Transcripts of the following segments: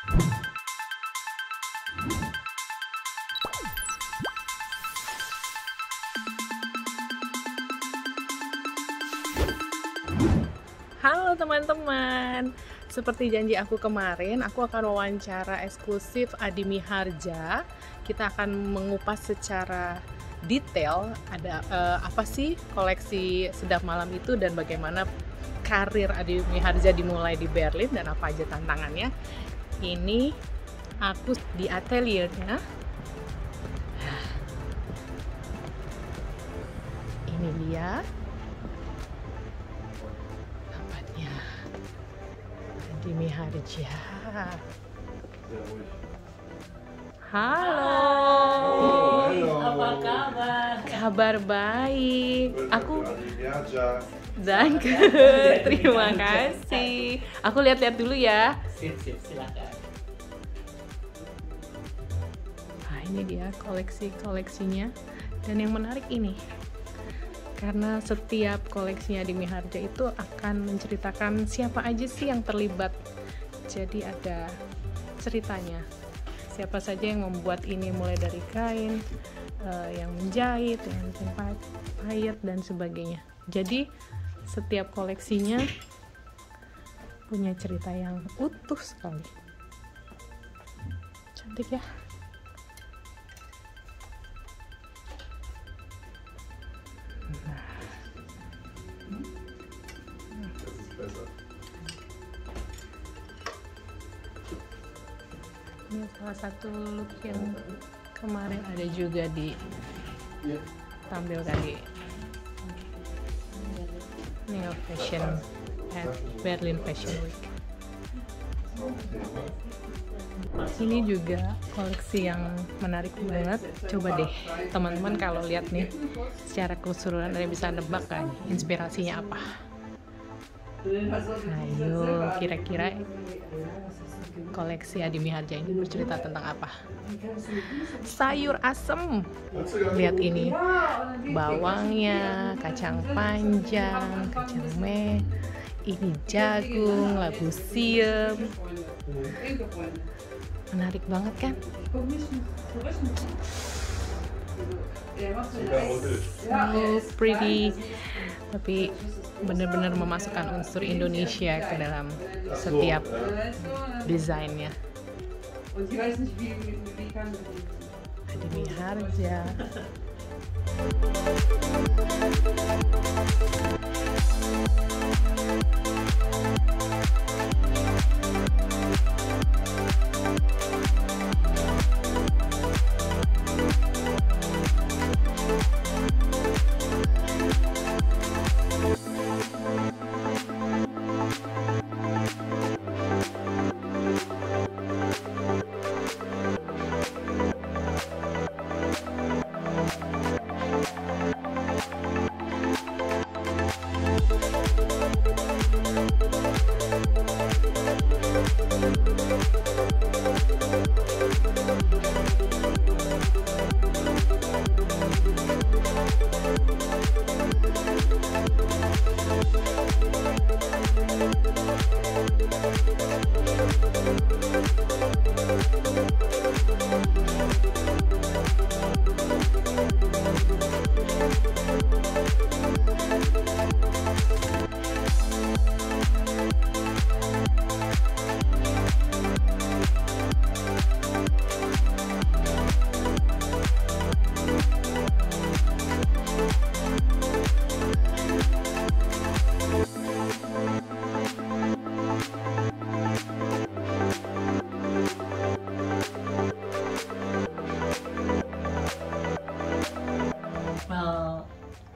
Halo teman-teman, seperti janji aku kemarin, aku akan wawancara eksklusif Adi Miharja. Kita akan mengupas secara detail ada apa sih koleksi Sedap Malam itu dan bagaimana karir Adi Miharja dimulai di Berlin dan apa aja tantangannya. Ini aku di ateliernya. Ini dia. Adi Miharja. Halo. Apa kabar? Kabar baik. Aku Adi Miharja. Danke. Terima kasih. Aku lihat-lihat dulu ya. Sip, silakan. Nah, ini dia koleksinya. Dan yang menarik ini, karena setiap koleksinya Adi Miharja itu akan menceritakan siapa aja sih yang terlibat. Jadi ada ceritanya. Siapa saja yang membuat ini, mulai dari kain, yang menjahit, yang bikin pahit dan sebagainya. Jadi setiap koleksinya punya cerita yang utuh sekali. Cantik ya. Ini salah satu look yang kemarin ada juga ditampilkan di Neo Fashion at Berlin Fashion Week. Ini juga koleksi yang menarik banget. Coba deh teman-teman kalau lihat nih secara keseluruhan Anda bisa nebak kan inspirasinya apa. Ayo, kira-kira koleksi Adi Miharja ini bercerita tentang apa? Sayur asem. Lihat ini. Bawangnya, kacang panjang, kacang merah. Ini jagung, labu siam. Menarik banget kan? So pretty. Tapi benar-benar memasukkan unsur Indonesia ke dalam setiap desainnya. Adi Miharja.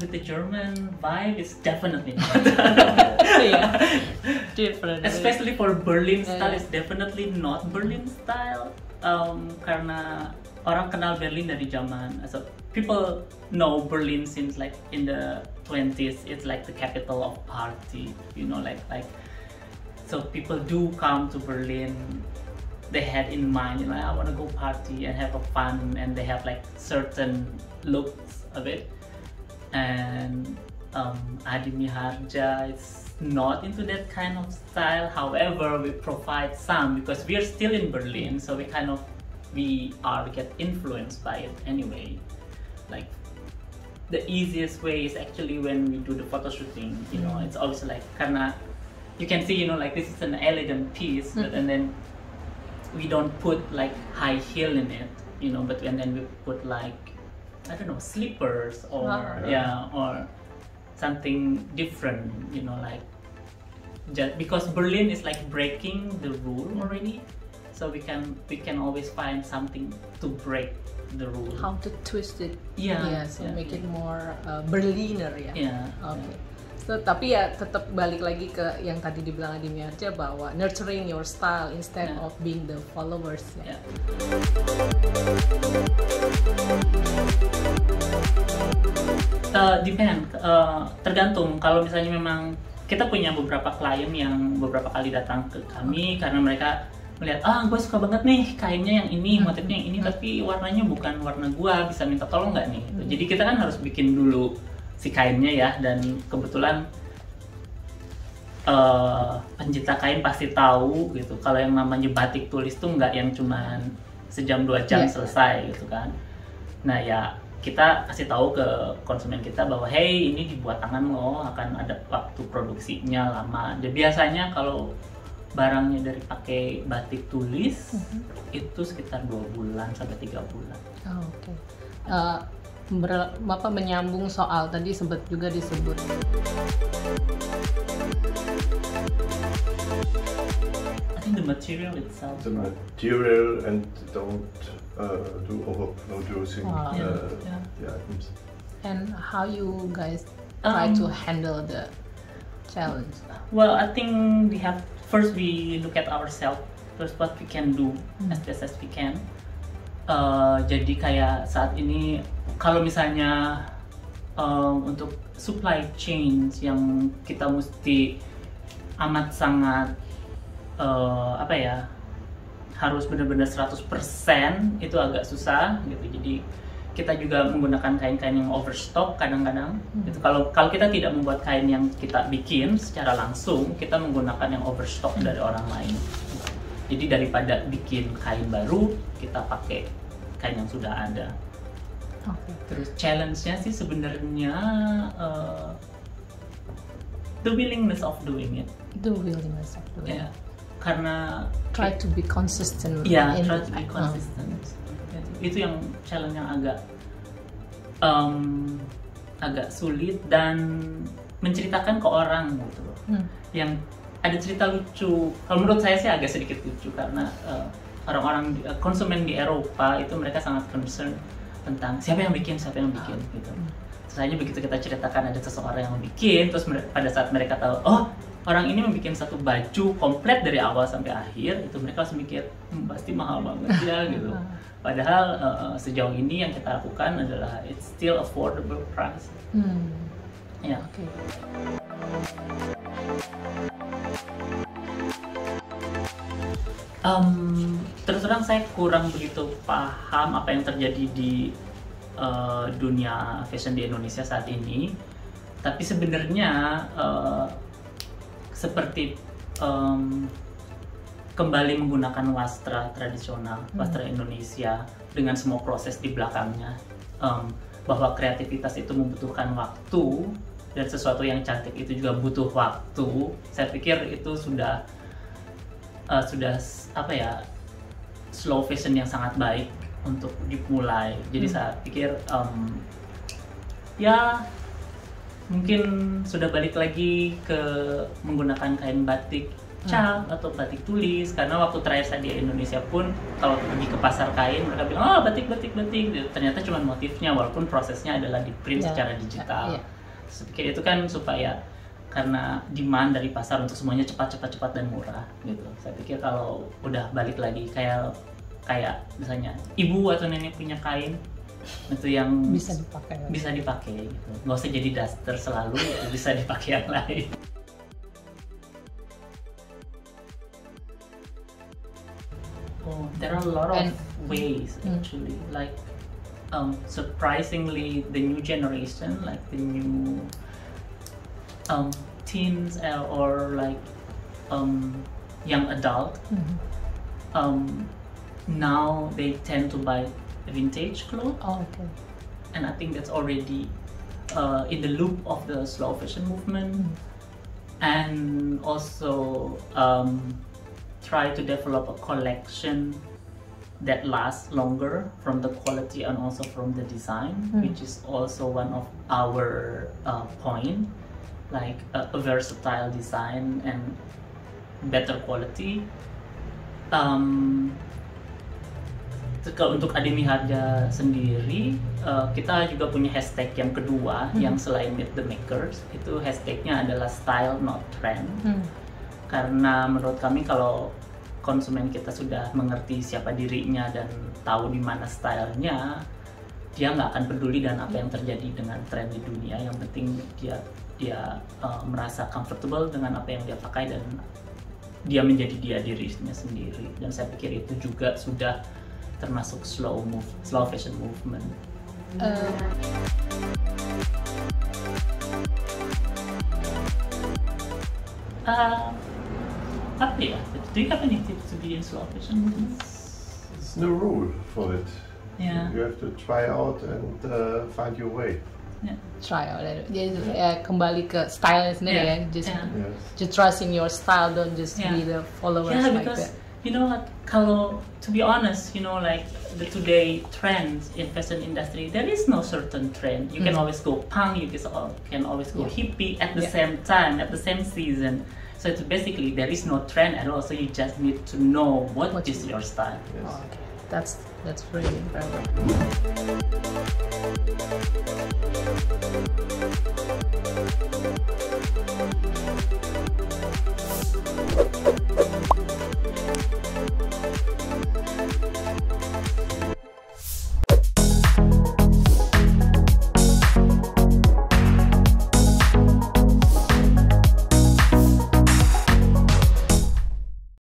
With the German vibe, it's definitely not. Yeah, different. Especially for Berlin style, it's definitely not Berlin style. Karena orang kenal Berlin dari zaman, so people know Berlin since like in the 20s. It's like the capital of party, you know, like so people do come to Berlin. They had in mind, you know, I want to go party and have a fun, and they have like certain looks of it. And Adi Miharja is not into that kind of style. However, we provide some because we are still in Berlin, so we get influenced by it anyway. Like the easiest way is actually when we do the photo shooting. It's always like karena you can see like this is an elegant piece, but and then we don't put like high heel in it, but and then we put like I don't know slippers or or something different, like just because Berlin is like breaking the rule already, so we can always find something to break the rule. How to twist it? So make it more Berliner ya. Okay. So, tapi ya tetap balik lagi ke yang tadi dibilang Adi Miharja bahwa nurturing your style instead of being the followers ya. Depend, tergantung. Kalau misalnya memang kita punya beberapa klien yang beberapa kali datang ke kami karena mereka melihat gue suka banget nih kainnya yang ini, motifnya yang ini, tapi warnanya bukan warna gue, bisa minta tolong nggak nih? Jadi kita kan harus bikin dulu si kainnya ya, dan kebetulan pencinta kain pasti tahu gitu kalau yang namanya batik tulis tuh nggak yang cuman sejam 2 jam selesai gitu kan. Nah ya kita kasih tahu ke konsumen kita bahwa hey ini dibuat tangan loh, akan ada waktu produksinya lama. Dan biasanya kalau barangnya dari pakai batik tulis itu sekitar 2 bulan sampai 3 bulan. Oke. Menyambung soal tadi sempat juga disebut I think the material itself. The material and don't do overproducing the items. And how you guys try to handle the challenge? Well, I think first we look at ourselves, first what we can do as best as we can. Jadi kayak saat ini kalau misalnya untuk supply chain yang kita mesti amat sangat harus benar-benar 100% itu agak susah gitu. Jadi kita juga menggunakan kain-kain yang overstock kadang-kadang. Gitu. Kalau kita tidak membuat kain yang kita bikin secara langsung, kita menggunakan yang overstock dari orang lain. Jadi daripada bikin kain baru, kita pakai kain yang sudah ada. Terus challenge-nya sih sebenarnya the willingness of doing it. The willingness of doing it. Karena try to be consistent. Try to be consistent. Itu yang challenge yang agak sulit, dan menceritakan ke orang gitu loh. Yang ada cerita lucu. Kalau menurut saya sih agak sedikit lucu karena orang-orang konsumen di Eropa itu mereka sangat concern tentang siapa yang bikin gitu. Terus aja begitu kita ceritakan ada seseorang yang bikin, terus pada saat mereka tahu orang ini membuat satu baju komplit dari awal sampai akhir, itu mereka langsung mikir pasti mahal banget ya gitu. Padahal sejauh ini yang kita lakukan adalah it's still affordable price. Okay. Terus terang saya kurang begitu paham apa yang terjadi di dunia fashion di Indonesia saat ini. Tapi sebenarnya seperti kembali menggunakan wastra tradisional, wastra Indonesia dengan semua proses di belakangnya, bahwa kreativitas itu membutuhkan waktu dan sesuatu yang cantik itu juga butuh waktu. Saya pikir itu sudah slow fashion yang sangat baik untuk dimulai. Jadi saya pikir mungkin sudah balik lagi ke menggunakan kain batik cap atau batik tulis, karena waktu terakhir saya di Indonesia pun kalau pergi ke pasar kain mereka bilang batik, ternyata cuma motifnya walaupun prosesnya adalah di print secara digital. Saya pikir itu kan supaya karena demand dari pasar untuk semuanya cepat dan murah gitu. Saya pikir kalau udah balik lagi kayak misalnya ibu atau nenek punya kain itu yang bisa dipakai gitu. Nggak usah jadi daster selalu, bisa dipakai yang lain. There are a lot of ways actually, like surprisingly the new generation, like the new teens or like young adult. Now they tend to buy vintage clothes. Oh, okay. And I think that's already in the loop of the slow fashion movement. And also try to develop a collection that lasts longer from the quality and also from the design, which is also one of our point, like a versatile design and better quality. Untuk Ademi Harja sendiri, kita juga punya hashtag yang kedua yang selain Meet the Makers, itu hashtagnya adalah style not trend. Karena menurut kami kalau konsumen kita sudah mengerti siapa dirinya dan tahu di mana stylenya, dia nggak akan peduli dan apa yang terjadi dengan tren di dunia. Yang penting dia merasa comfortable dengan apa yang dia pakai dan dia menjadi dirinya sendiri. Dan saya pikir itu juga sudah termasuk slow fashion movement. Apa ya? Do you have any tips to be in slow fashion movement? There's no rule for it. Yeah. You have to try out and find your way. Yeah. Try out. Jadi kembali ke style sendiri ya. Just trust in your style, don't just be the followers like because, that. You know what, to be honest, you know, like the today trends in fashion industry, there is no certain trend. You can always go punk, you can always go hippie at the same time, at the same season. So it's basically, there is no trend at all, so you just need to know what is your style. Yes. Oh, okay. That's really incredible.